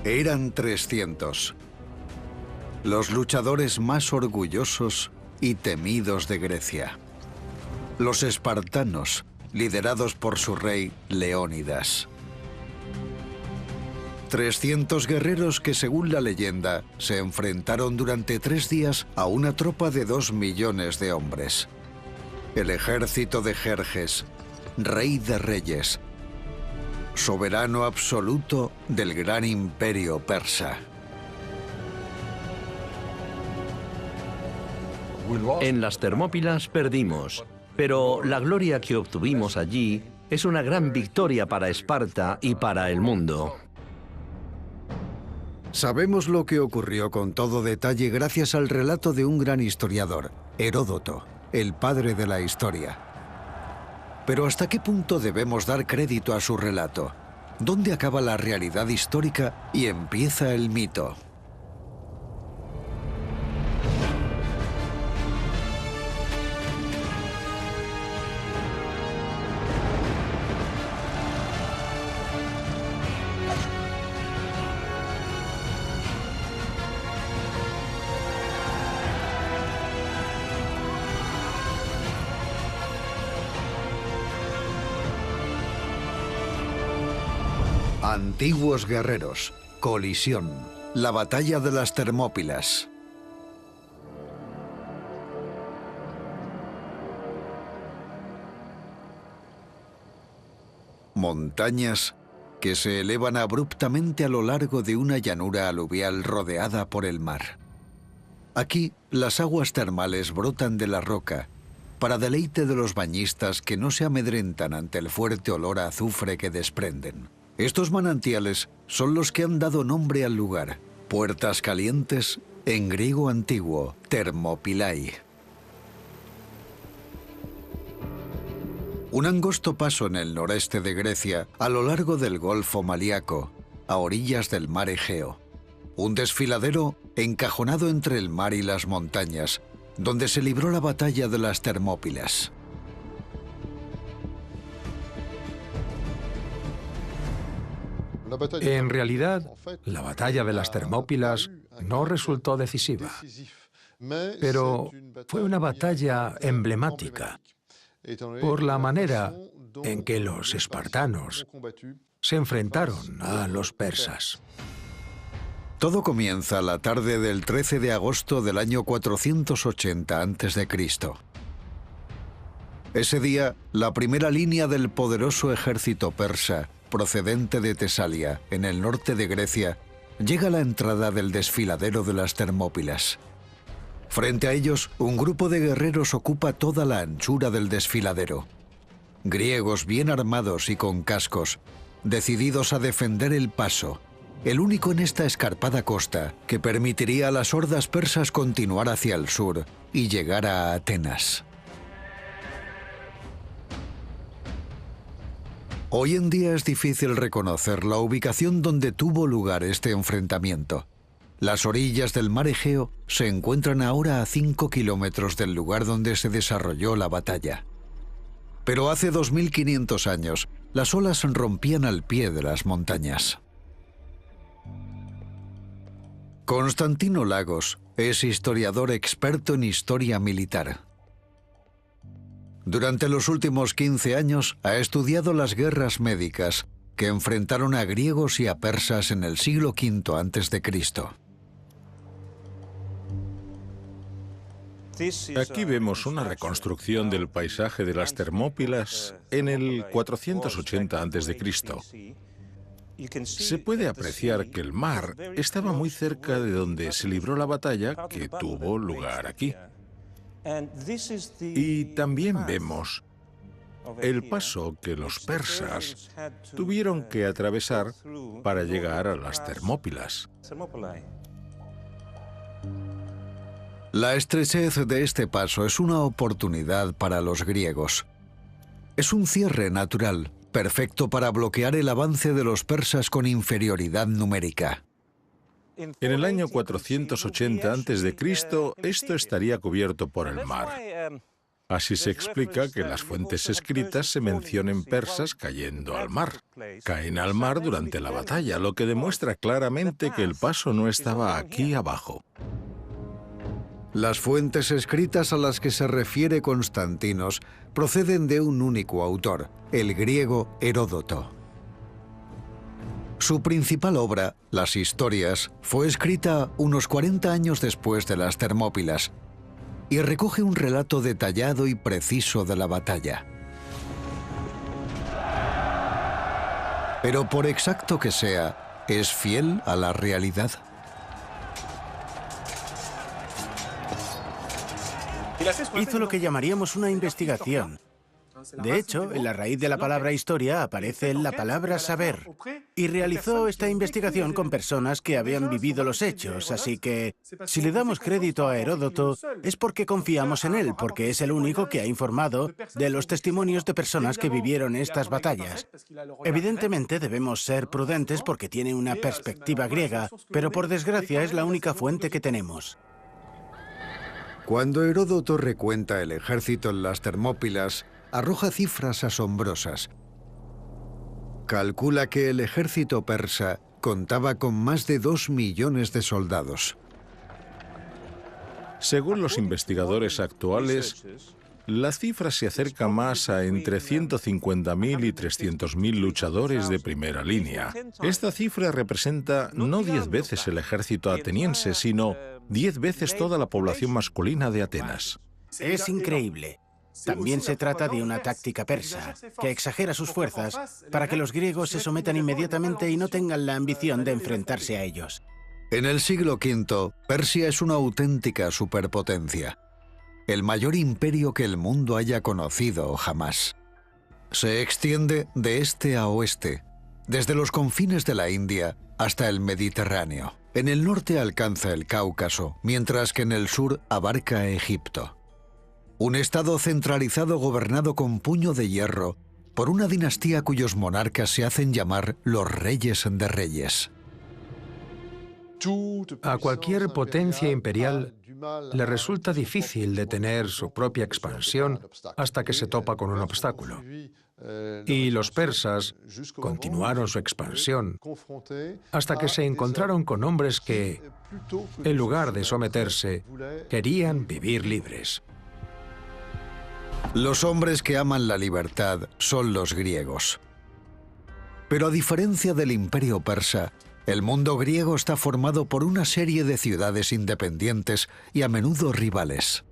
Eran 300. Los luchadores más orgullosos y temidos de Grecia. Los espartanos, liderados por su rey Leónidas. 300 guerreros que, según la leyenda, se enfrentaron durante 3 días a una tropa de 2 millones de hombres. El ejército de Jerjes, rey de reyes, soberano absoluto del gran imperio persa. En las Termópilas perdimos, pero la gloria que obtuvimos allí es una gran victoria para Esparta y para el mundo. Sabemos lo que ocurrió con todo detalle gracias al relato de un gran historiador, Heródoto, el padre de la historia. Pero ¿hasta qué punto debemos dar crédito a su relato? ¿Dónde acaba la realidad histórica y empieza el mito? Antiguos guerreros. Colisión. La batalla de las Termópilas. Montañas que se elevan abruptamente a lo largo de una llanura aluvial rodeada por el mar. Aquí, las aguas termales brotan de la roca, para deleite de los bañistas que no se amedrentan ante el fuerte olor a azufre que desprenden. Estos manantiales son los que han dado nombre al lugar, Puertas Calientes, en griego antiguo, Thermopylae. Un angosto paso en el noreste de Grecia, a lo largo del Golfo Malíaco, a orillas del mar Egeo. Un desfiladero encajonado entre el mar y las montañas, donde se libró la batalla de las Termópilas. En realidad, la batalla de las Termópilas no resultó decisiva, pero fue una batalla emblemática por la manera en que los espartanos se enfrentaron a los persas. Todo comienza la tarde del 13 de agosto del año 480 a.C. Ese día, la primera línea del poderoso ejército persa, procedente de Tesalia, en el norte de Grecia, llega a la entrada del desfiladero de las Termópilas. Frente a ellos, un grupo de guerreros ocupa toda la anchura del desfiladero. Griegos bien armados y con cascos, decididos a defender el paso, el único en esta escarpada costa que permitiría a las hordas persas continuar hacia el sur y llegar a Atenas. Hoy en día es difícil reconocer la ubicación donde tuvo lugar este enfrentamiento. Las orillas del mar Egeo se encuentran ahora a 5 kilómetros del lugar donde se desarrolló la batalla. Pero hace 2500 años, las olas rompían al pie de las montañas. Constantino Lagos es historiador experto en historia militar. Durante los últimos 15 años ha estudiado las guerras médicas que enfrentaron a griegos y a persas en el siglo V a.C. Aquí vemos una reconstrucción del paisaje de las Termópilas en el 480 a.C. Se puede apreciar que el mar estaba muy cerca de donde se libró la batalla que tuvo lugar aquí. Y también vemos el paso que los persas tuvieron que atravesar para llegar a las Termópilas. La estrechez de este paso es una oportunidad para los griegos. Es un cierre natural, perfecto para bloquear el avance de los persas con inferioridad numérica. En el año 480 a.C., esto estaría cubierto por el mar. Así se explica que las fuentes escritas se mencionen persas cayendo al mar. Caen al mar durante la batalla, lo que demuestra claramente que el paso no estaba aquí abajo. Las fuentes escritas a las que se refiere Constantinos proceden de un único autor, el griego Heródoto. Su principal obra, Las Historias, fue escrita unos 40 años después de las Termópilas y recoge un relato detallado y preciso de la batalla. Pero por exacto que sea, ¿es fiel a la realidad? Hizo lo que llamaríamos una investigación. De hecho, en la raíz de la palabra historia aparece la palabra saber. Y realizó esta investigación con personas que habían vivido los hechos, así que si le damos crédito a Heródoto es porque confiamos en él, porque es el único que ha informado de los testimonios de personas que vivieron estas batallas. Evidentemente debemos ser prudentes porque tiene una perspectiva griega, pero por desgracia es la única fuente que tenemos. Cuando Heródoto recuenta el ejército en las Termópilas, arroja cifras asombrosas. Calcula que el ejército persa contaba con más de 2 millones de soldados. Según los investigadores actuales, la cifra se acerca más a entre 150.000 y 300.000 luchadores de primera línea. Esta cifra representa no 10 veces el ejército ateniense, sino 10 veces toda la población masculina de Atenas. Es increíble. También se trata de una táctica persa, que exagera sus fuerzas para que los griegos se sometan inmediatamente y no tengan la ambición de enfrentarse a ellos. En el siglo V, Persia es una auténtica superpotencia, el mayor imperio que el mundo haya conocido jamás. Se extiende de este a oeste, desde los confines de la India hasta el Mediterráneo. En el norte alcanza el Cáucaso, mientras que en el sur abarca Egipto. Un estado centralizado gobernado con puño de hierro por una dinastía cuyos monarcas se hacen llamar los Reyes de Reyes. A cualquier potencia imperial le resulta difícil detener su propia expansión hasta que se topa con un obstáculo. Y los persas continuaron su expansión hasta que se encontraron con hombres que, en lugar de someterse, querían vivir libres. Los hombres que aman la libertad son los griegos. Pero a diferencia del imperio persa, el mundo griego está formado por una serie de ciudades independientes y a menudo rivales.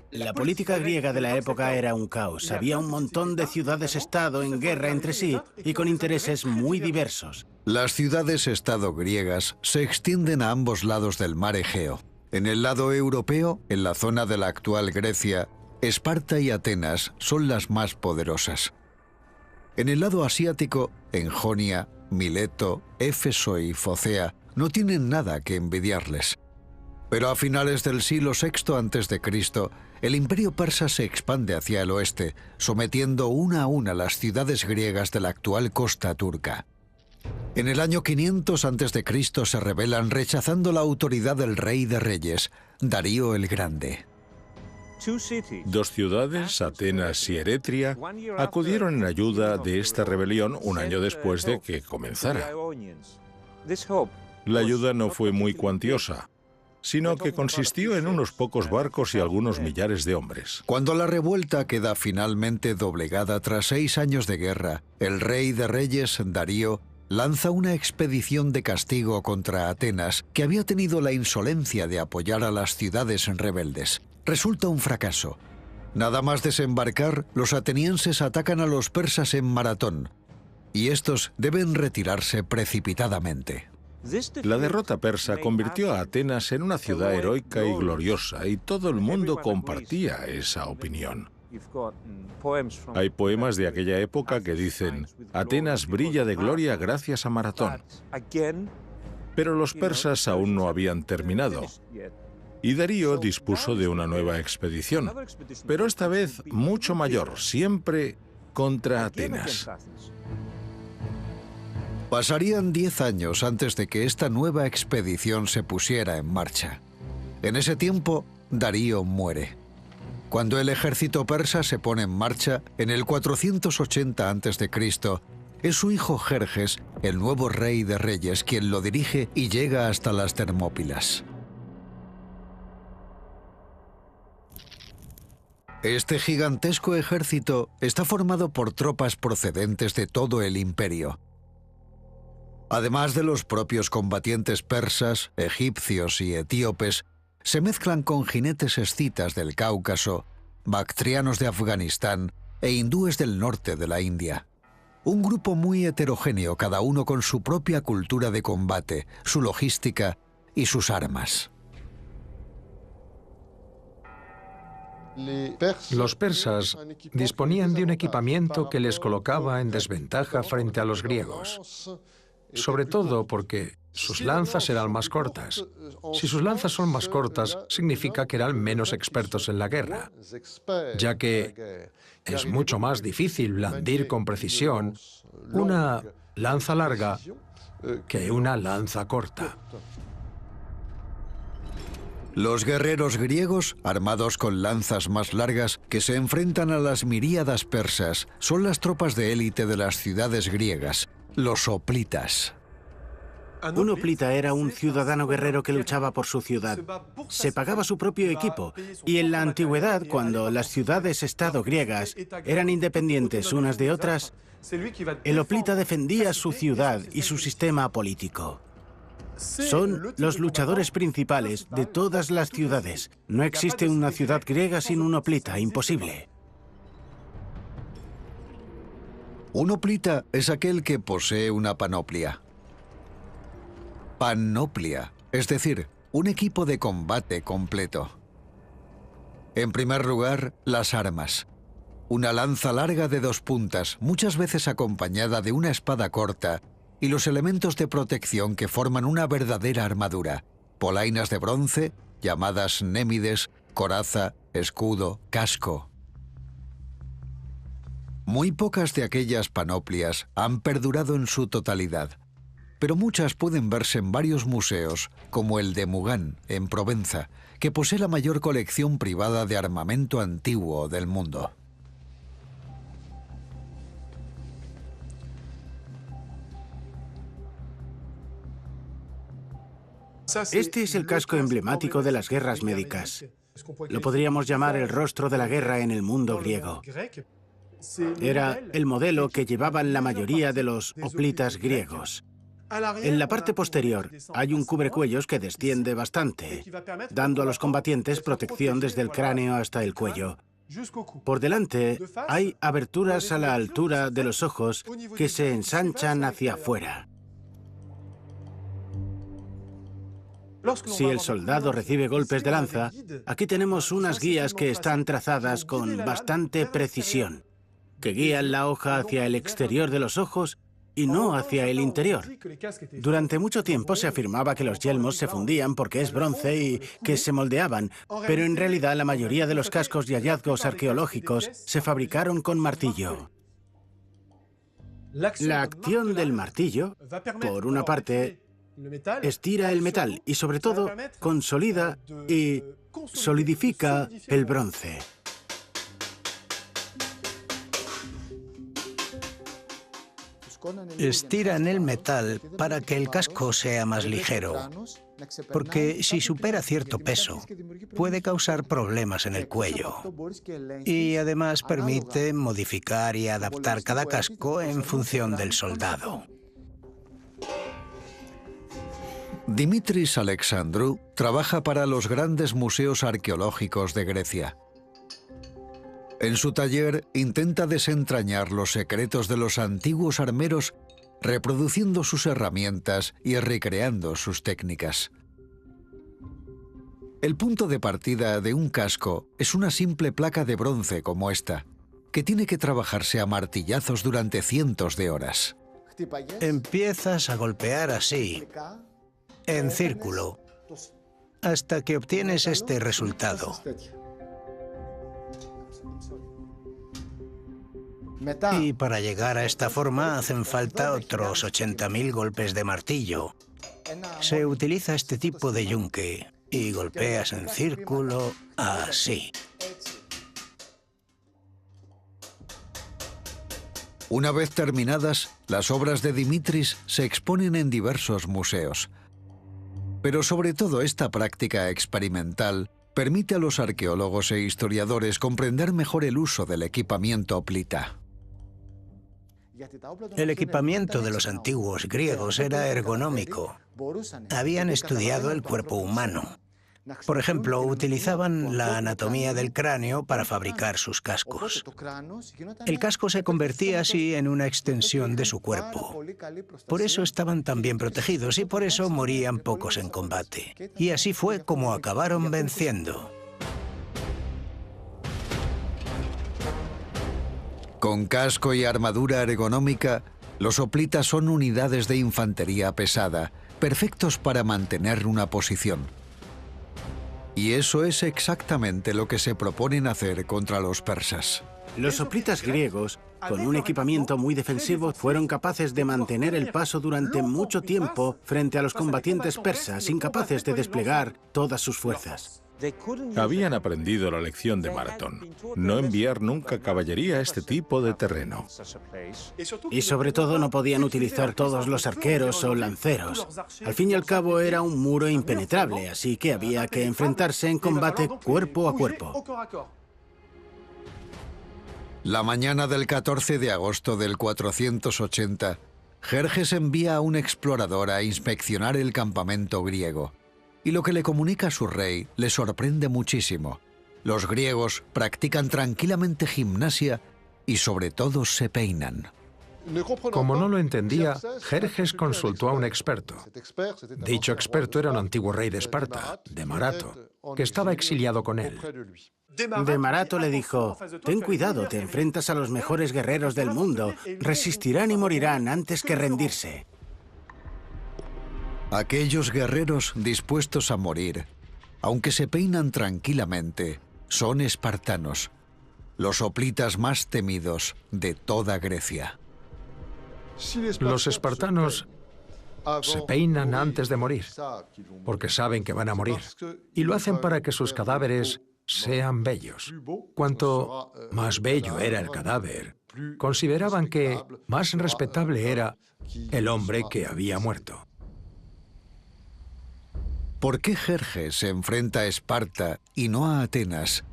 La política griega de la época era un caos. Había un montón de ciudades-estado en guerra entre sí y con intereses muy diversos. Las ciudades-estado griegas se extienden a ambos lados del mar Egeo. En el lado europeo, en la zona de la actual Grecia, Esparta y Atenas son las más poderosas. En el lado asiático, en Jonia, Mileto, Éfeso y Focea no tienen nada que envidiarles. Pero a finales del siglo VI a.C., el imperio persa se expande hacia el oeste, sometiendo una a una las ciudades griegas de la actual costa turca. En el año 500 a.C. se rebelan rechazando la autoridad del rey de reyes, Darío el Grande. Dos ciudades, Atenas y Eretria, acudieron en ayuda de esta rebelión un año después de que comenzara. La ayuda no fue muy cuantiosa, sino que consistió en unos pocos barcos y algunos millares de hombres. Cuando la revuelta queda finalmente doblegada tras 6 años de guerra, el rey de reyes, Darío, lanza una expedición de castigo contra Atenas, que había tenido la insolencia de apoyar a las ciudades rebeldes. Resulta un fracaso. Nada más desembarcar, los atenienses atacan a los persas en maratón, y estos deben retirarse precipitadamente. La derrota persa convirtió a Atenas en una ciudad heroica y gloriosa, y todo el mundo compartía esa opinión. Hay poemas de aquella época que dicen: Atenas brilla de gloria gracias a Maratón. Pero los persas aún no habían terminado. Y Darío dispuso de una nueva expedición, pero esta vez mucho mayor, siempre contra Atenas. Pasarían 10 años antes de que esta nueva expedición se pusiera en marcha. En ese tiempo, Darío muere. Cuando el ejército persa se pone en marcha, en el 480 a.C., es su hijo Jerjes, el nuevo rey de reyes, quien lo dirige y llega hasta las Termópilas. Este gigantesco ejército está formado por tropas procedentes de todo el imperio. Además de los propios combatientes persas, egipcios y etíopes, se mezclan con jinetes escitas del Cáucaso, bactrianos de Afganistán e hindúes del norte de la India. Un grupo muy heterogéneo, cada uno con su propia cultura de combate, su logística y sus armas. Los persas disponían de un equipamiento que les colocaba en desventaja frente a los griegos, sobre todo porque sus lanzas eran más cortas. Si sus lanzas son más cortas, significa que eran menos expertos en la guerra, ya que es mucho más difícil blandir con precisión una lanza larga que una lanza corta. Los guerreros griegos, armados con lanzas más largas, que se enfrentan a las miríadas persas, son las tropas de élite de las ciudades griegas, los hoplitas. Un hoplita era un ciudadano guerrero que luchaba por su ciudad. Se pagaba su propio equipo, y en la antigüedad, cuando las ciudades-estado griegas eran independientes unas de otras, el hoplita defendía su ciudad y su sistema político. Son los luchadores principales de todas las ciudades. No existe una ciudad griega sin un hoplita, imposible. Un hoplita es aquel que posee una panoplia. Panoplia, es decir, un equipo de combate completo. En primer lugar, las armas. Una lanza larga de 2 puntas, muchas veces acompañada de una espada corta, y los elementos de protección que forman una verdadera armadura. Polainas de bronce, llamadas némides, coraza, escudo, casco. Muy pocas de aquellas panoplias han perdurado en su totalidad, pero muchas pueden verse en varios museos, como el de Mugan, en Provenza, que posee la mayor colección privada de armamento antiguo del mundo. Este es el casco emblemático de las guerras médicas. Lo podríamos llamar el rostro de la guerra en el mundo griego. Era el modelo que llevaban la mayoría de los hoplitas griegos. En la parte posterior hay un cubrecuellos que desciende bastante, dando a los combatientes protección desde el cráneo hasta el cuello. Por delante hay aberturas a la altura de los ojos que se ensanchan hacia afuera. Si el soldado recibe golpes de lanza, aquí tenemos unas guías que están trazadas con bastante precisión, que guían la hoja hacia el exterior de los ojos y no hacia el interior. Durante mucho tiempo se afirmaba que los yelmos se fundían porque es bronce y que se moldeaban, pero en realidad la mayoría de los cascos y hallazgos arqueológicos se fabricaron con martillo. La acción del martillo, por una parte, estira el metal y, sobre todo, consolida y solidifica el bronce. Estiran el metal para que el casco sea más ligero, porque si supera cierto peso, puede causar problemas en el cuello. Y además permite modificar y adaptar cada casco en función del soldado. Dimitris Alexandrou trabaja para los grandes museos arqueológicos de Grecia. En su taller intenta desentrañar los secretos de los antiguos armeros, reproduciendo sus herramientas y recreando sus técnicas. El punto de partida de un casco es una simple placa de bronce como esta, que tiene que trabajarse a martillazos durante cientos de horas. Empiezas a golpear así, en círculo, hasta que obtienes este resultado. Y para llegar a esta forma hacen falta otros 80.000 golpes de martillo. Se utiliza este tipo de yunque y golpeas en círculo así. Una vez terminadas, las obras de Dimitris se exponen en diversos museos. Pero sobre todo esta práctica experimental permite a los arqueólogos e historiadores comprender mejor el uso del equipamiento hoplita. El equipamiento de los antiguos griegos era ergonómico. Habían estudiado el cuerpo humano. Por ejemplo, utilizaban la anatomía del cráneo para fabricar sus cascos. El casco se convertía así en una extensión de su cuerpo. Por eso estaban tan bien protegidos y por eso morían pocos en combate. Y así fue como acabaron venciendo. Con casco y armadura ergonómica, los hoplitas son unidades de infantería pesada, perfectos para mantener una posición. Y eso es exactamente lo que se proponen hacer contra los persas. Los hoplitas griegos, con un equipamiento muy defensivo, fueron capaces de mantener el paso durante mucho tiempo frente a los combatientes persas, incapaces de desplegar todas sus fuerzas. Habían aprendido la lección de Maratón: no enviar nunca caballería a este tipo de terreno. Y sobre todo no podían utilizar todos los arqueros o lanceros. Al fin y al cabo era un muro impenetrable, así que había que enfrentarse en combate cuerpo a cuerpo. La mañana del 14 de agosto del 480, Jerjes envía a un explorador a inspeccionar el campamento griego. Y lo que le comunica a su rey le sorprende muchísimo. Los griegos practican tranquilamente gimnasia y sobre todo se peinan. Como no lo entendía, Jerjes consultó a un experto. Dicho experto era un antiguo rey de Esparta, Demarato, que estaba exiliado con él. Demarato le dijo: «Ten cuidado, te enfrentas a los mejores guerreros del mundo. Resistirán y morirán antes que rendirse». Aquellos guerreros dispuestos a morir, aunque se peinan tranquilamente, son espartanos, los hoplitas más temidos de toda Grecia. Los espartanos se peinan antes de morir, porque saben que van a morir, y lo hacen para que sus cadáveres sean bellos. Cuanto más bello era el cadáver, consideraban que más respetable era el hombre que había muerto. ¿Por qué Jerjes se enfrenta a Esparta y no a Atenas,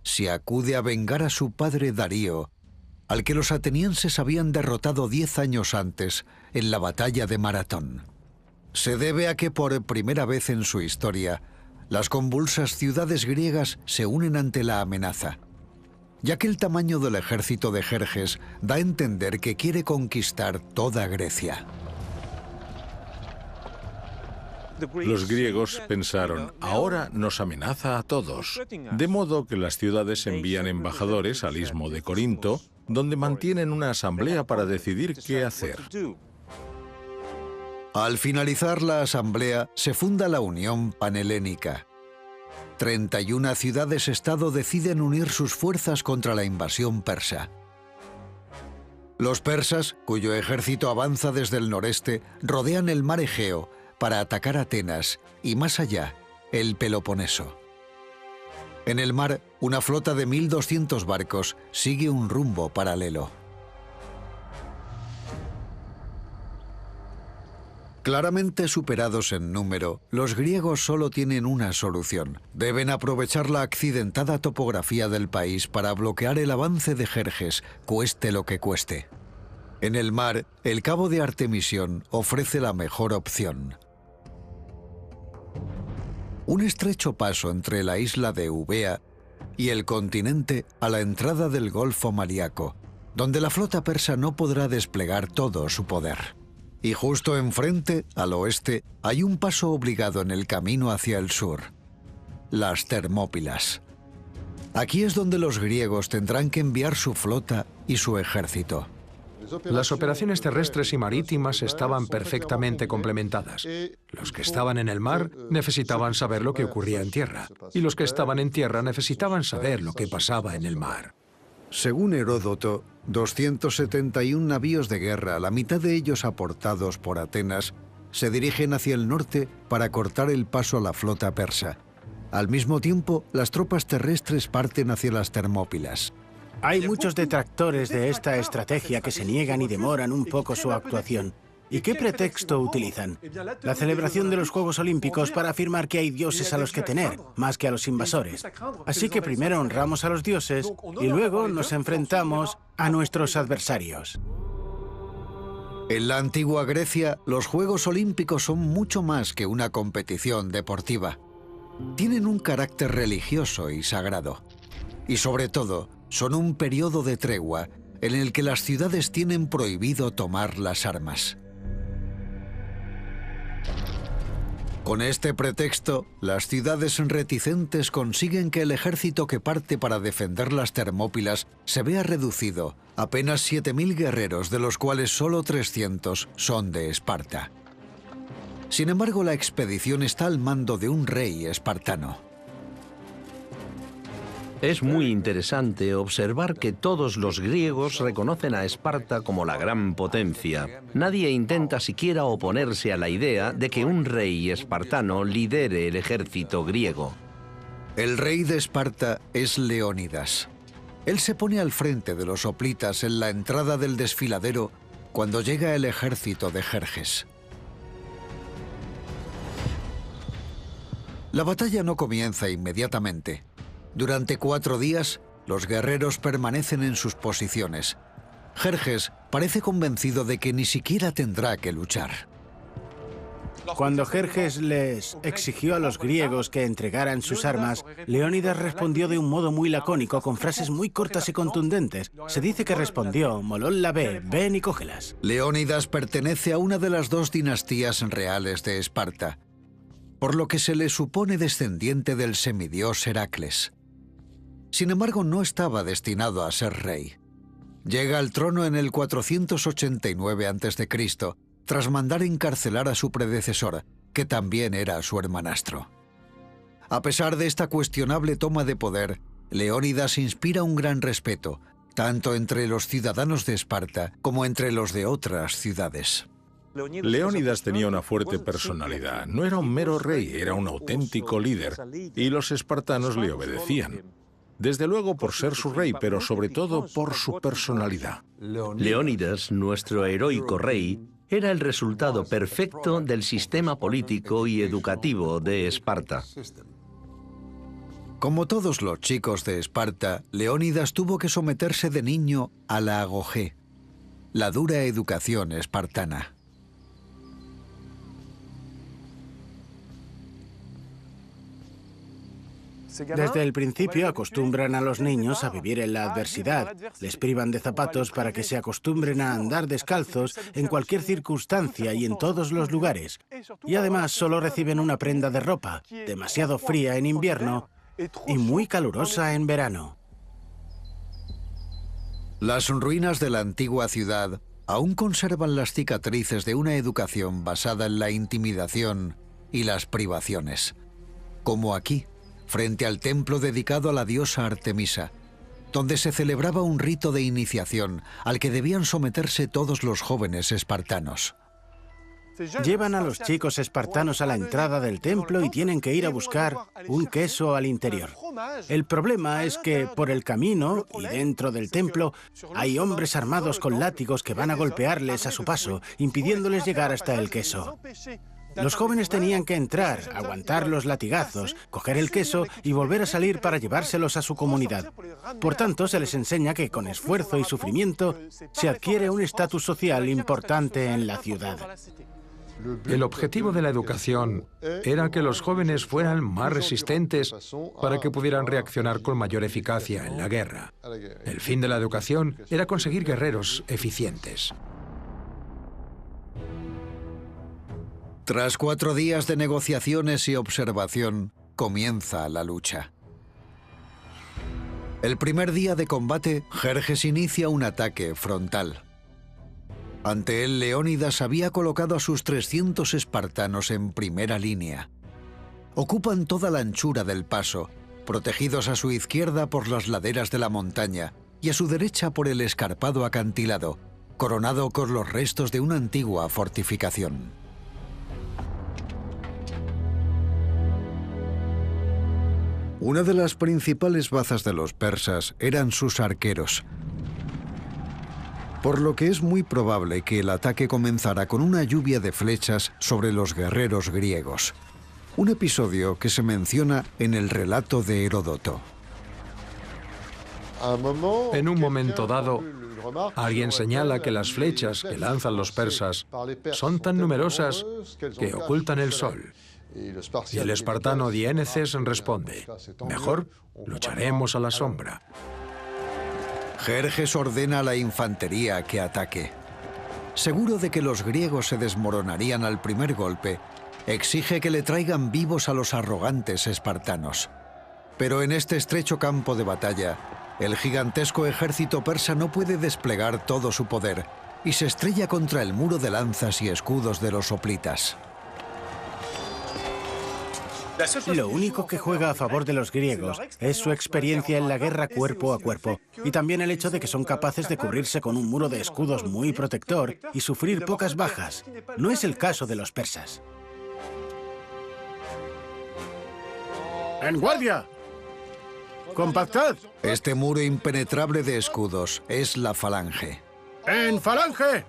si acude a vengar a su padre Darío, al que los atenienses habían derrotado 10 años antes en la batalla de Maratón? Se debe a que por primera vez en su historia, las convulsas ciudades griegas se unen ante la amenaza, ya que el tamaño del ejército de Jerjes da a entender que quiere conquistar toda Grecia. Los griegos pensaron: ahora nos amenaza a todos, de modo que las ciudades envían embajadores al istmo de Corinto, donde mantienen una asamblea para decidir qué hacer. Al finalizar la asamblea, se funda la Unión Panhelénica. 31 ciudades-estado deciden unir sus fuerzas contra la invasión persa. Los persas, cuyo ejército avanza desde el noreste, rodean el mar Egeo para atacar Atenas y, más allá, el Peloponeso. En el mar, una flota de 1.200 barcos sigue un rumbo paralelo. Claramente superados en número, los griegos solo tienen una solución. Deben aprovechar la accidentada topografía del país para bloquear el avance de Jerjes, cueste lo que cueste. En el mar, el cabo de Artemisión ofrece la mejor opción. Un estrecho paso entre la isla de Eubea y el continente a la entrada del Golfo Maríaco, donde la flota persa no podrá desplegar todo su poder. Y justo enfrente, al oeste, hay un paso obligado en el camino hacia el sur: las Termópilas. Aquí es donde los griegos tendrán que enviar su flota y su ejército. Las operaciones terrestres y marítimas estaban perfectamente complementadas. Los que estaban en el mar necesitaban saber lo que ocurría en tierra, y los que estaban en tierra necesitaban saber lo que pasaba en el mar. Según Heródoto, 271 navíos de guerra, la mitad de ellos aportados por Atenas, se dirigen hacia el norte para cortar el paso a la flota persa. Al mismo tiempo, las tropas terrestres parten hacia las Termópilas. Hay muchos detractores de esta estrategia que se niegan y demoran un poco su actuación. ¿Y qué pretexto utilizan? La celebración de los Juegos Olímpicos para afirmar que hay dioses a los que tener, más que a los invasores. Así que primero honramos a los dioses y luego nos enfrentamos a nuestros adversarios. En la antigua Grecia, los Juegos Olímpicos son mucho más que una competición deportiva. Tienen un carácter religioso y sagrado. Y sobre todo, son un periodo de tregua en el que las ciudades tienen prohibido tomar las armas. Con este pretexto, las ciudades reticentes consiguen que el ejército que parte para defender las Termópilas se vea reducido a apenas 7.000 guerreros, de los cuales solo 300 son de Esparta. Sin embargo, la expedición está al mando de un rey espartano. Es muy interesante observar que todos los griegos reconocen a Esparta como la gran potencia. Nadie intenta siquiera oponerse a la idea de que un rey espartano lidere el ejército griego. El rey de Esparta es Leónidas. Él se pone al frente de los hoplitas en la entrada del desfiladero cuando llega el ejército de Jerjes. La batalla no comienza inmediatamente. Durante 4 días, los guerreros permanecen en sus posiciones. Jerjes parece convencido de que ni siquiera tendrá que luchar. Cuando Jerjes les exigió a los griegos que entregaran sus armas, Leónidas respondió de un modo muy lacónico, con frases muy cortas y contundentes. Se dice que respondió: Molón la ve, ven y cógelas. Leónidas pertenece a una de las 2 dinastías reales de Esparta, por lo que se le supone descendiente del semidios Heracles. Sin embargo, no estaba destinado a ser rey. Llega al trono en el 489 a.C., tras mandar encarcelar a su predecesor, que también era su hermanastro. A pesar de esta cuestionable toma de poder, Leónidas inspira un gran respeto, tanto entre los ciudadanos de Esparta como entre los de otras ciudades. Leónidas tenía una fuerte personalidad. No era un mero rey, era un auténtico líder, y los espartanos le obedecían. Desde luego por ser su rey, pero sobre todo por su personalidad. Leónidas, nuestro heroico rey, era el resultado perfecto del sistema político y educativo de Esparta. Como todos los chicos de Esparta, Leónidas tuvo que someterse de niño a la agogé, la dura educación espartana. Desde el principio acostumbran a los niños a vivir en la adversidad. Les privan de zapatos para que se acostumbren a andar descalzos en cualquier circunstancia y en todos los lugares. Y además solo reciben una prenda de ropa, demasiado fría en invierno y muy calurosa en verano. Las ruinas de la antigua ciudad aún conservan las cicatrices de una educación basada en la intimidación y las privaciones, como aquí, frente al templo dedicado a la diosa Artemisa, donde se celebraba un rito de iniciación al que debían someterse todos los jóvenes espartanos. Llevan a los chicos espartanos a la entrada del templo y tienen que ir a buscar un queso al interior. El problema es que por el camino y dentro del templo hay hombres armados con látigos que van a golpearles a su paso, impidiéndoles llegar hasta el queso. Los jóvenes tenían que entrar, aguantar los latigazos, coger el queso y volver a salir para llevárselos a su comunidad. Por tanto, se les enseña que con esfuerzo y sufrimiento se adquiere un estatus social importante en la ciudad. El objetivo de la educación era que los jóvenes fueran más resistentes para que pudieran reaccionar con mayor eficacia en la guerra. El fin de la educación era conseguir guerreros eficientes. Tras 4 días de negociaciones y observación, comienza la lucha. El primer día de combate, Jerjes inicia un ataque frontal. Ante él, Leónidas había colocado a sus 300 espartanos en primera línea. Ocupan toda la anchura del paso, protegidos a su izquierda por las laderas de la montaña y a su derecha por el escarpado acantilado, coronado con los restos de una antigua fortificación. Una de las principales bazas de los persas eran sus arqueros, por lo que es muy probable que el ataque comenzara con una lluvia de flechas sobre los guerreros griegos, un episodio que se menciona en el relato de Heródoto. En un momento dado, alguien señala que las flechas que lanzan los persas son tan numerosas que ocultan el sol. Y el espartano Dieneces responde: mejor lucharemos a la sombra. Jerjes ordena a la infantería que ataque. Seguro de que los griegos se desmoronarían al primer golpe, exige que le traigan vivos a los arrogantes espartanos. Pero en este estrecho campo de batalla, el gigantesco ejército persa no puede desplegar todo su poder y se estrella contra el muro de lanzas y escudos de los hoplitas. Lo único que juega a favor de los griegos es su experiencia en la guerra cuerpo a cuerpo y también el hecho de que son capaces de cubrirse con un muro de escudos muy protector y sufrir pocas bajas. No es el caso de los persas. ¡En guardia! ¡Compactad! Este muro impenetrable de escudos es la falange. ¡En falange!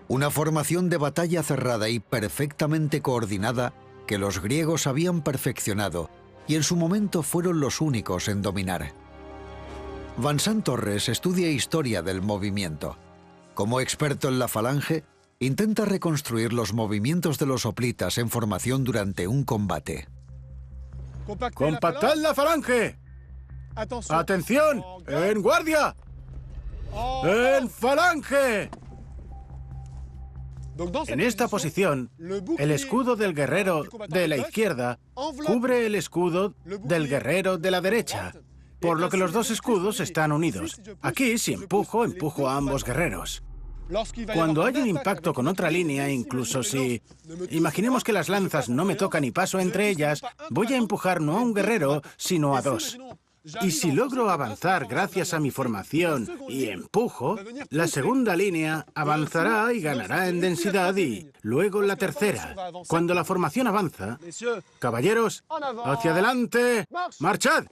Una formación de batalla cerrada y perfectamente coordinada que los griegos habían perfeccionado y en su momento fueron los únicos en dominar. Vincent Torres estudia historia del movimiento. Como experto en la falange, intenta reconstruir los movimientos de los hoplitas en formación durante un combate. ¡Compactad la falange! ¡Atención! ¡En guardia! ¡En falange! En esta posición, el escudo del guerrero de la izquierda cubre el escudo del guerrero de la derecha, por lo que los dos escudos están unidos. Aquí, si empujo a ambos guerreros. Cuando hay un impacto con otra línea, incluso si... Imaginemos que las lanzas no me tocan y paso entre ellas, voy a empujar no a un guerrero, sino a dos. Y si logro avanzar gracias a mi formación y empujo, la segunda línea avanzará y ganará en densidad y luego la tercera. Cuando la formación avanza, caballeros, hacia adelante, ¡marchad!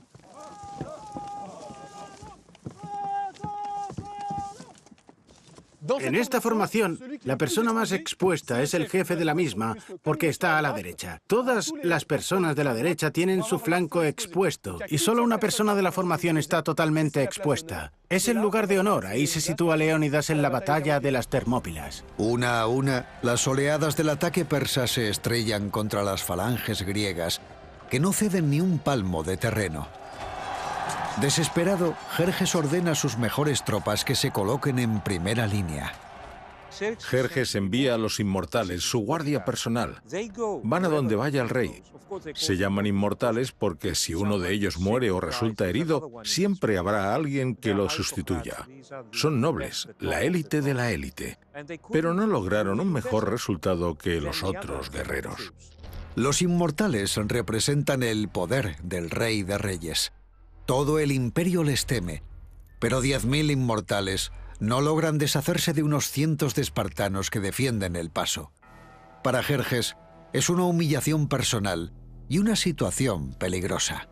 En esta formación, la persona más expuesta es el jefe de la misma porque está a la derecha. Todas las personas de la derecha tienen su flanco expuesto y solo una persona de la formación está totalmente expuesta. Es el lugar de honor, ahí se sitúa Leónidas en la batalla de las Termópilas. Una a una, las oleadas del ataque persa se estrellan contra las falanges griegas, que no ceden ni un palmo de terreno. Desesperado, Jerjes ordena a sus mejores tropas que se coloquen en primera línea. Jerjes envía a los inmortales, su guardia personal. Van a donde vaya el rey. Se llaman inmortales porque si uno de ellos muere o resulta herido, siempre habrá alguien que lo sustituya. Son nobles, la élite de la élite, pero no lograron un mejor resultado que los otros guerreros. Los inmortales representan el poder del rey de reyes. Todo el imperio les teme, pero 10.000 inmortales no logran deshacerse de unos cientos de espartanos que defienden el paso. Para Jerjes es una humillación personal y una situación peligrosa.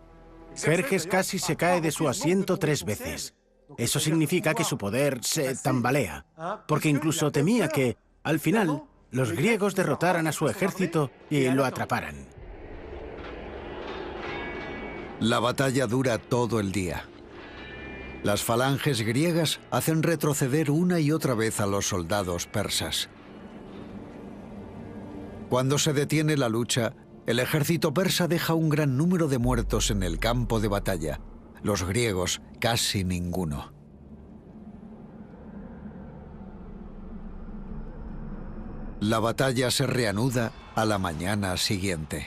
Jerjes casi se cae de su asiento 3 veces. Eso significa que su poder se tambalea, porque incluso temía que, al final, los griegos derrotaran a su ejército y lo atraparan. La batalla dura todo el día. Las falanges griegas hacen retroceder una y otra vez a los soldados persas. Cuando se detiene la lucha, el ejército persa deja un gran número de muertos en el campo de batalla. Los griegos, casi ninguno. La batalla se reanuda a la mañana siguiente.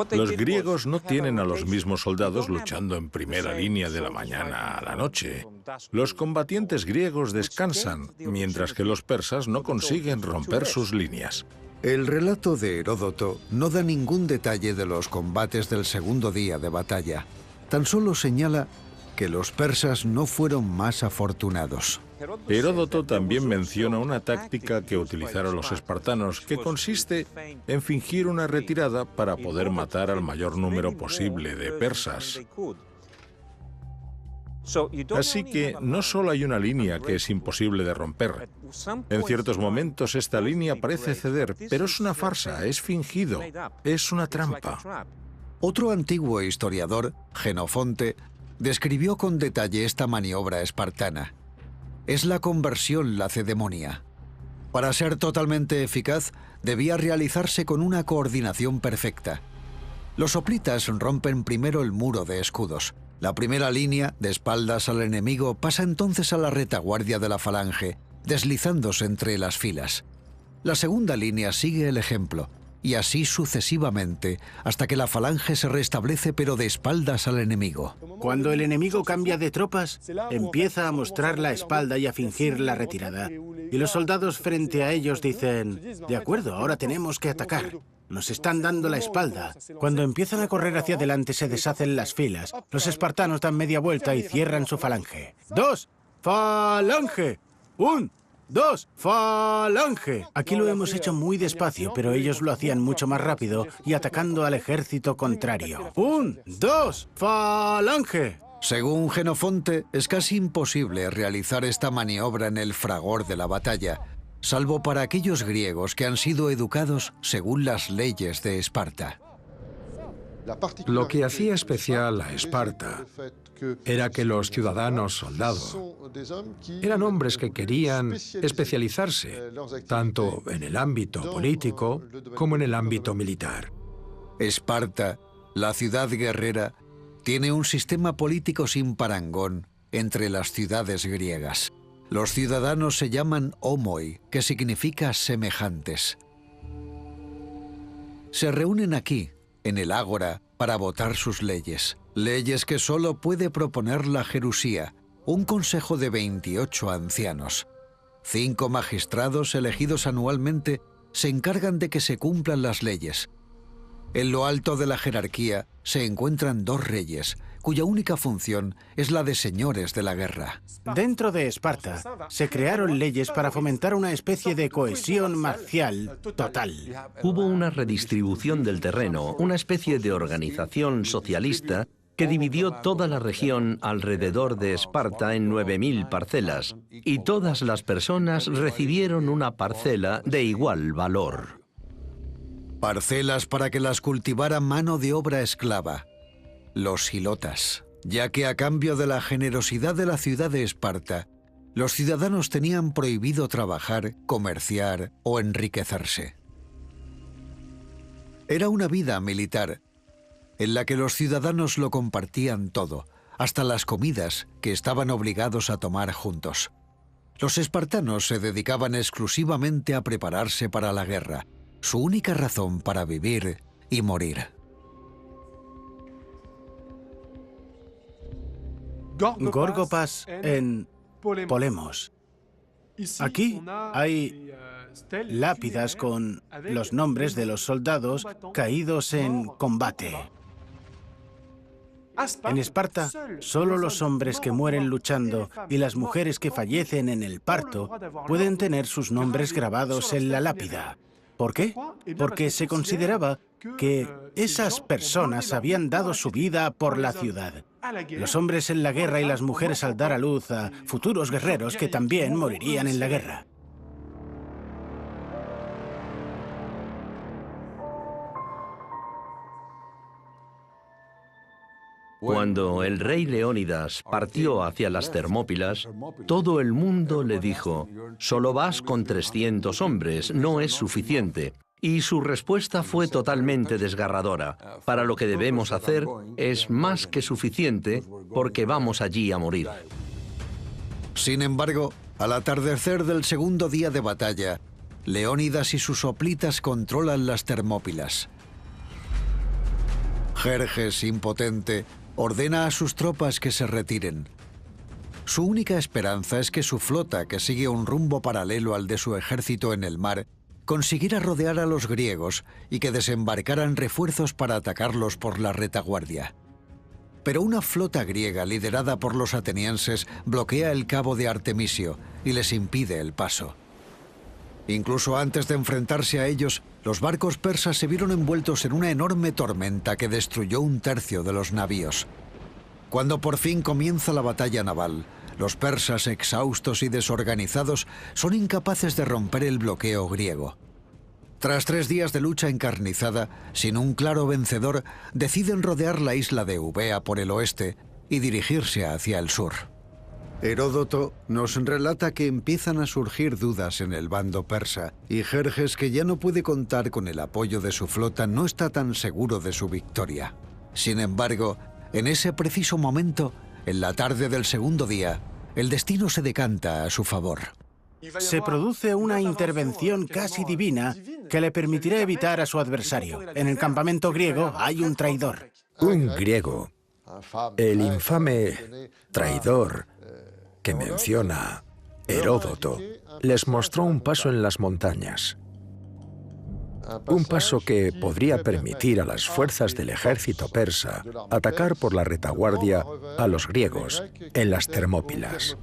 Los griegos no tienen a los mismos soldados luchando en primera línea de la mañana a la noche. Los combatientes griegos descansan, mientras que los persas no consiguen romper sus líneas. El relato de Heródoto no da ningún detalle de los combates del segundo día de batalla. Tan solo señala que los persas no fueron más afortunados. Heródoto también menciona una táctica que utilizaron los espartanos, que consiste en fingir una retirada para poder matar al mayor número posible de persas. Así que no solo hay una línea que es imposible de romper. En ciertos momentos esta línea parece ceder, pero es una farsa, es fingido, es una trampa. Otro antiguo historiador, Jenofonte, describió con detalle esta maniobra espartana. Es la conversión lacedemonia. Para ser totalmente eficaz, debía realizarse con una coordinación perfecta. Los hoplitas rompen primero el muro de escudos. La primera línea, de espaldas al enemigo, pasa entonces a la retaguardia de la falange, deslizándose entre las filas. La segunda línea sigue el ejemplo, y así sucesivamente, hasta que la falange se restablece pero de espaldas al enemigo. Cuando el enemigo cambia de tropas, empieza a mostrar la espalda y a fingir la retirada. Y los soldados frente a ellos dicen, de acuerdo, ahora tenemos que atacar. Nos están dando la espalda. Cuando empiezan a correr hacia adelante se deshacen las filas. Los espartanos dan media vuelta y cierran su falange. ¡Dos! ¡Falange! ¡Un! ¡Dos! ¡Falange! Aquí lo hemos hecho muy despacio, pero ellos lo hacían mucho más rápido y atacando al ejército contrario. ¡Un! ¡Dos! ¡Falange! Según Jenofonte, es casi imposible realizar esta maniobra en el fragor de la batalla, salvo para aquellos griegos que han sido educados según las leyes de Esparta. Lo que hacía especial a Esparta era que los ciudadanos soldados eran hombres que querían especializarse tanto en el ámbito político como en el ámbito militar. Esparta, la ciudad guerrera, tiene un sistema político sin parangón entre las ciudades griegas. Los ciudadanos se llaman homoi, que significa semejantes. Se reúnen aquí, en el ágora, para votar sus leyes. Leyes que solo puede proponer la Jerusía, un consejo de 28 ancianos. 5 magistrados elegidos anualmente se encargan de que se cumplan las leyes. En lo alto de la jerarquía se encuentran 2 reyes, cuya única función es la de señores de la guerra. Dentro de Esparta se crearon leyes para fomentar una especie de cohesión marcial total. Hubo una redistribución del terreno, una especie de organización socialista que dividió toda la región alrededor de Esparta en 9.000 parcelas, y todas las personas recibieron una parcela de igual valor. Parcelas para que las cultivara mano de obra esclava, los hilotas, ya que a cambio de la generosidad de la ciudad de Esparta, los ciudadanos tenían prohibido trabajar, comerciar o enriquecerse. Era una vida militar, en la que los ciudadanos lo compartían todo, hasta las comidas que estaban obligados a tomar juntos. Los espartanos se dedicaban exclusivamente a prepararse para la guerra, su única razón para vivir y morir. Górgopas en Polemos. Aquí hay lápidas con los nombres de los soldados caídos en combate. En Esparta, solo los hombres que mueren luchando y las mujeres que fallecen en el parto pueden tener sus nombres grabados en la lápida. ¿Por qué? Porque se consideraba que esas personas habían dado su vida por la ciudad. Los hombres en la guerra y las mujeres al dar a luz a futuros guerreros que también morirían en la guerra. Cuando el rey Leónidas partió hacia las Termópilas, todo el mundo le dijo, «Solo vas con 300 hombres, no es suficiente». Y su respuesta fue totalmente desgarradora. Para lo que debemos hacer es más que suficiente porque vamos allí a morir. Sin embargo, al atardecer del segundo día de batalla, Leónidas y sus hoplitas controlan las Termópilas. Jerjes, impotente, ordena a sus tropas que se retiren. Su única esperanza es que su flota, que sigue un rumbo paralelo al de su ejército en el mar, consiguiera rodear a los griegos y que desembarcaran refuerzos para atacarlos por la retaguardia. Pero una flota griega liderada por los atenienses bloquea el cabo de Artemisio y les impide el paso. Incluso antes de enfrentarse a ellos, los barcos persas se vieron envueltos en una enorme tormenta que destruyó un tercio de los navíos. Cuando por fin comienza la batalla naval, los persas, exhaustos y desorganizados, son incapaces de romper el bloqueo griego. Tras 3 días de lucha encarnizada, sin un claro vencedor, deciden rodear la isla de Eubea por el oeste y dirigirse hacia el sur. Heródoto nos relata que empiezan a surgir dudas en el bando persa y Jerjes, que ya no puede contar con el apoyo de su flota, no está tan seguro de su victoria. Sin embargo, en ese preciso momento, en la tarde del segundo día, el destino se decanta a su favor. Se produce una intervención casi divina que le permitirá evitar a su adversario. En el campamento griego hay un traidor. Un griego, el infame traidor que menciona Heródoto, les mostró un paso en las montañas. Un paso que podría permitir a las fuerzas del ejército persa atacar por la retaguardia a los griegos en las Termópilas.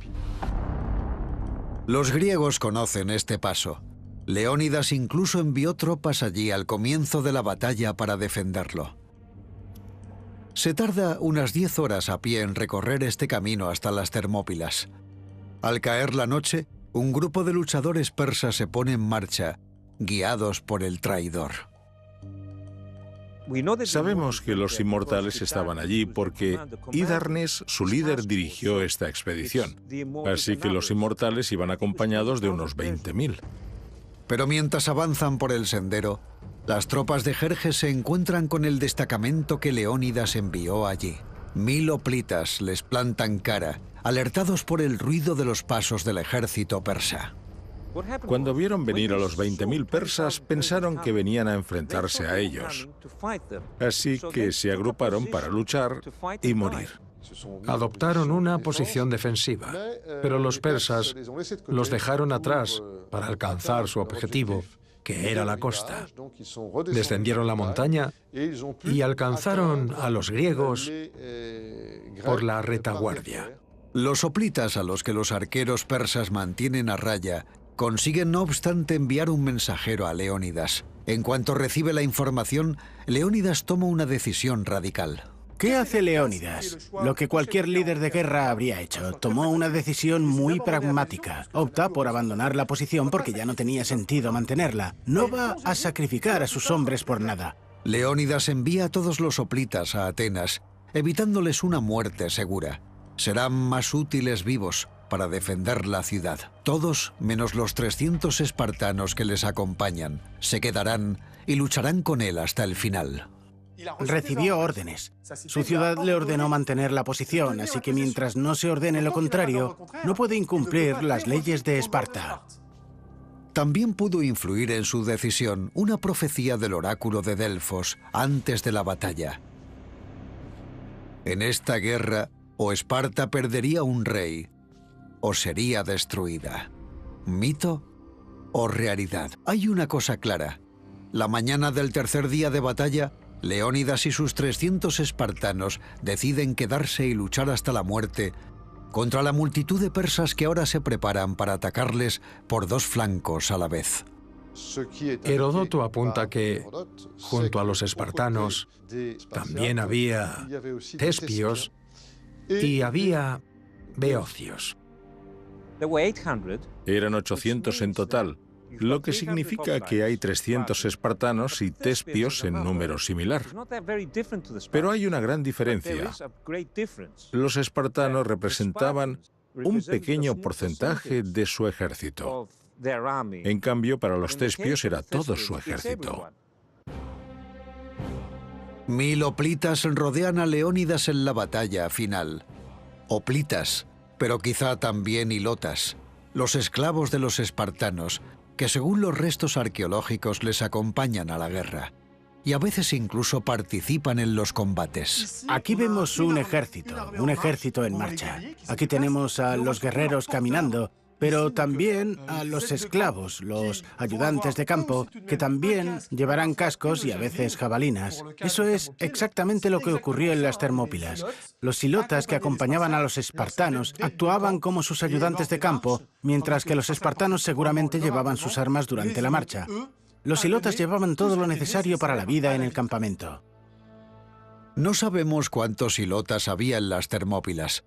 Los griegos conocen este paso. Leónidas incluso envió tropas allí al comienzo de la batalla para defenderlo. Se tarda unas 10 horas a pie en recorrer este camino hasta las Termópilas. Al caer la noche, un grupo de luchadores persas se pone en marcha, guiados por el traidor. Sabemos que los inmortales estaban allí porque Hídarnes, su líder, dirigió esta expedición. Así que los inmortales iban acompañados de unos 20.000. Pero mientras avanzan por el sendero, las tropas de Jerjes se encuentran con el destacamento que Leónidas envió allí. 1000 hoplitas les plantan cara, alertados por el ruido de los pasos del ejército persa. Cuando vieron venir a los 20.000 persas, pensaron que venían a enfrentarse a ellos. Así que se agruparon para luchar y morir. Adoptaron una posición defensiva, pero los persas los dejaron atrás para alcanzar su objetivo, que era la costa. Descendieron la montaña y alcanzaron a los griegos por la retaguardia. Los hoplitas, a los que los arqueros persas mantienen a raya, consiguen no obstante enviar un mensajero a Leónidas. En cuanto recibe la información, Leónidas toma una decisión radical. ¿Qué hace Leónidas? Lo que cualquier líder de guerra habría hecho. Tomó una decisión muy pragmática. Opta por abandonar la posición porque ya no tenía sentido mantenerla. No va a sacrificar a sus hombres por nada. Leónidas envía a todos los hoplitas a Atenas, evitándoles una muerte segura. Serán más útiles vivos para defender la ciudad. Todos, menos los 300 espartanos que les acompañan, se quedarán y lucharán con él hasta el final. Recibió órdenes. Su ciudad le ordenó mantener la posición, así que mientras no se ordene lo contrario, no puede incumplir las leyes de Esparta. También pudo influir en su decisión una profecía del oráculo de Delfos antes de la batalla. En esta guerra, o Esparta perdería un rey, o sería destruida. ¿Mito o realidad? Hay una cosa clara. La mañana del tercer día de batalla, Leónidas y sus 300 espartanos deciden quedarse y luchar hasta la muerte contra la multitud de persas que ahora se preparan para atacarles por 2 flancos a la vez. Heródoto apunta que, junto a los espartanos, también había tespios y había beocios. Eran 800 en total, lo que significa que hay 300 espartanos y tespios en número similar. Pero hay una gran diferencia. Los espartanos representaban un pequeño porcentaje de su ejército. En cambio, para los tespios era todo su ejército. 1000 hoplitas rodean a Leónidas en la batalla final. Hoplitas, pero quizá también hilotas, los esclavos de los espartanos, que según los restos arqueológicos les acompañan a la guerra, y a veces incluso participan en los combates. Aquí vemos un ejército en marcha. Aquí tenemos a los guerreros caminando, pero también a los esclavos, los ayudantes de campo, que también llevarán cascos y a veces jabalinas. Eso es exactamente lo que ocurrió en las Termópilas. Los silotas que acompañaban a los espartanos actuaban como sus ayudantes de campo, mientras que los espartanos seguramente llevaban sus armas durante la marcha. Los silotas llevaban todo lo necesario para la vida en el campamento. No sabemos cuántos silotas había en las Termópilas,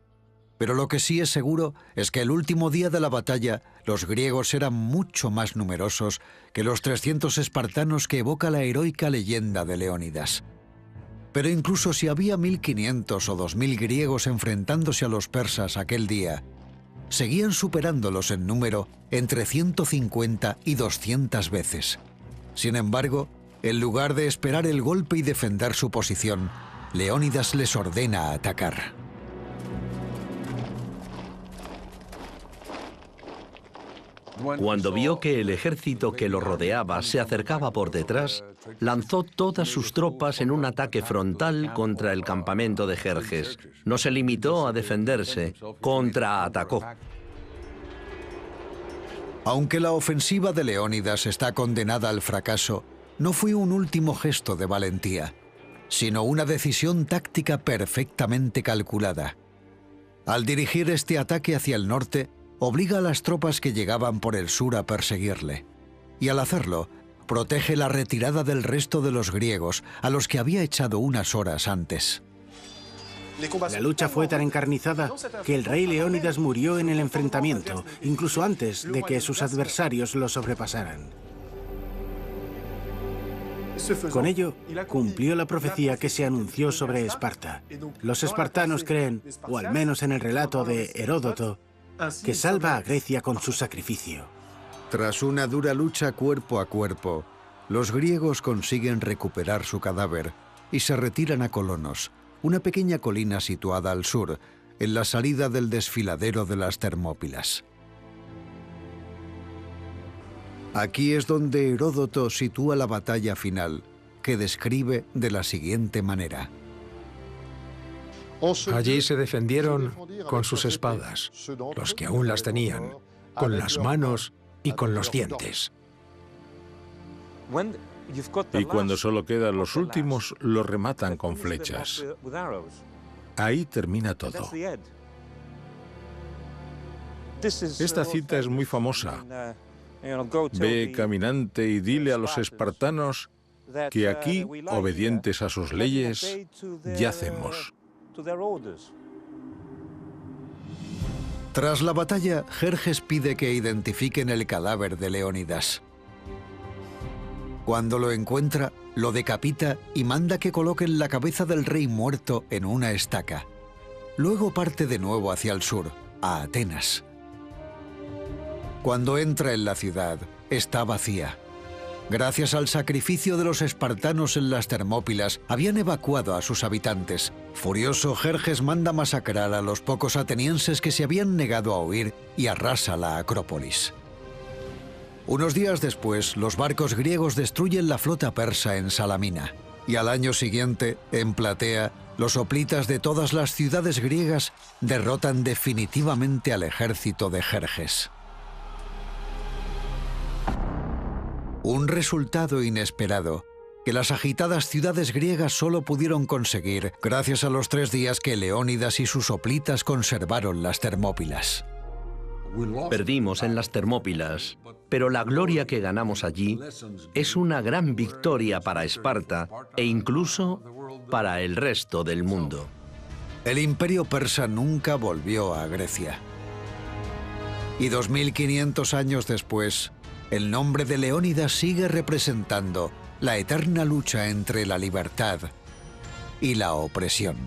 pero lo que sí es seguro es que el último día de la batalla los griegos eran mucho más numerosos que los 300 espartanos que evoca la heroica leyenda de Leónidas. Pero incluso si había 1.500 o 2.000 griegos enfrentándose a los persas aquel día, seguían superándolos en número entre 150 y 200 veces. Sin embargo, en lugar de esperar el golpe y defender su posición, Leónidas les ordena atacar. Cuando vio que el ejército que lo rodeaba se acercaba por detrás, lanzó todas sus tropas en un ataque frontal contra el campamento de Jerjes. No se limitó a defenderse, contraatacó. Aunque la ofensiva de Leónidas está condenada al fracaso, no fue un último gesto de valentía, sino una decisión táctica perfectamente calculada. Al dirigir este ataque hacia el norte, obliga a las tropas que llegaban por el sur a perseguirle. Y al hacerlo, protege la retirada del resto de los griegos, a los que había echado unas horas antes. La lucha fue tan encarnizada que el rey Leónidas murió en el enfrentamiento, incluso antes de que sus adversarios lo sobrepasaran. Con ello, cumplió la profecía que se anunció sobre Esparta. Los espartanos creen, o al menos en el relato de Heródoto, que salva a Grecia con su sacrificio. Tras una dura lucha cuerpo a cuerpo, los griegos consiguen recuperar su cadáver y se retiran a Colonos, una pequeña colina situada al sur, en la salida del desfiladero de las Termópilas. Aquí es donde Heródoto sitúa la batalla final, que describe de la siguiente manera. Allí se defendieron con sus espadas, los que aún las tenían, con las manos y con los dientes. Y cuando solo quedan los últimos, los rematan con flechas. Ahí termina todo. Esta cita es muy famosa. Ve, caminante, y dile a los espartanos que aquí, obedientes a sus leyes, yacemos. Tras la batalla, Jerjes pide que identifiquen el cadáver de Leónidas. Cuando lo encuentra, lo decapita y manda que coloquen la cabeza del rey muerto en una estaca. Luego parte de nuevo hacia el sur, a Atenas. Cuando entra en la ciudad, está vacía. Gracias al sacrificio de los espartanos en las Termópilas, habían evacuado a sus habitantes. Furioso, Jerjes manda masacrar a los pocos atenienses que se habían negado a huir y arrasa la Acrópolis. Unos días después, los barcos griegos destruyen la flota persa en Salamina. Y al año siguiente, en Platea, los hoplitas de todas las ciudades griegas derrotan definitivamente al ejército de Jerjes. Un resultado inesperado que las agitadas ciudades griegas solo pudieron conseguir gracias a los 3 días que Leónidas y sus hoplitas conservaron las Termópilas. Perdimos en las Termópilas, pero la gloria que ganamos allí es una gran victoria para Esparta e incluso para el resto del mundo. El imperio persa nunca volvió a Grecia. Y 2500 años después, el nombre de Leónidas sigue representando la eterna lucha entre la libertad y la opresión.